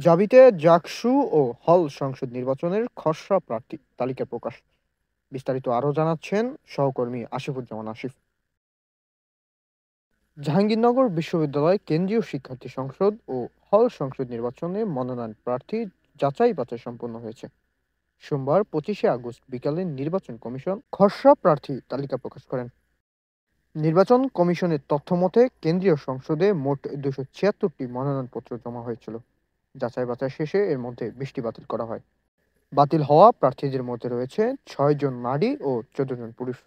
জাবিতে জাকসু ও হল সংসদ নির্বাচনের খসড়া প্রার্থী তালিকা প্রকাশ। বিস্তারিত আরও জানাচ্ছেন সহকর্মী আসিফুজ্জামান আসিফ। জাহাঙ্গীরনগর বিশ্ববিদ্যালয় কেন্দ্রীয় শিক্ষার্থী সংসদ ও হল সংসদ নির্বাচনে মনোনয়ন প্রার্থী যাচাই বাছাই সম্পন্ন হয়েছে। সোমবার 25শে আগস্ট বিকালে নির্বাচন কমিশন খসড়া প্রার্থী তালিকা প্রকাশ করেন। নির্বাচন কমিশনের তথ্য মতে কেন্দ্রীয় সংসদে মোট 276টি মনোনয়নপত্র জমা হয়েছিল। যাচাই বাছাই শেষে এর মধ্যে 20টি বাতিল করা হয়। বাতিল হওয়া প্রার্থীদের মধ্যে রয়েছে 6 জন নারী ও 14 জন পুরুষ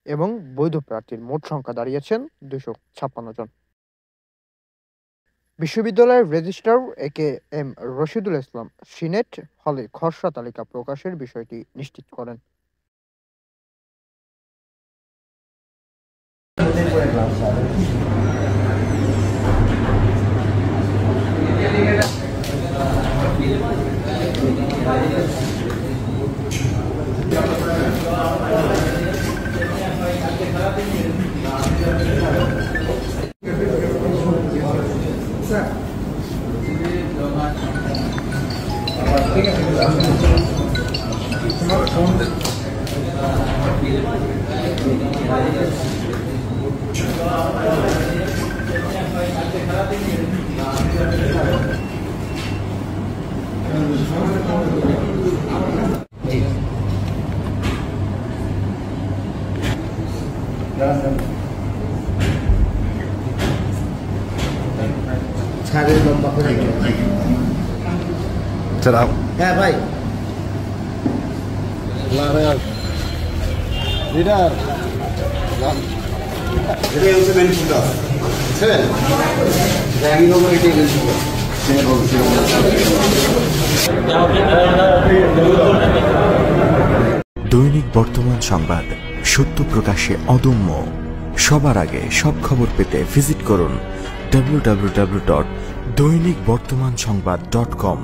এবং বৈধ প্রার্থীর মোট সংখ্যা দাঁড়িয়েছেন 256 জন। বিশ্ববিদ্যালয়ের রেজিস্ট্রার এ.কে.এম. রশিদুল ইসলাম সিনেট হলে খসড়া তালিকা প্রকাশের বিষয়টি নিশ্চিত করেন। ছাড়ের লম্বা করে হ্যাঁ ভাই লিডার এটাই হচ্ছে মেন সুবিধা বুঝছেন জাহাঙ্গীরনগর এটাই মেন সুবিধা। দৈনিক বর্তমান সংবাদ, সত্য প্রকাশে অদম্য। সবার আগে সব খবর পেতে ভিজিট করুন www.দৈনিকবর্তমানসংবাদ.com।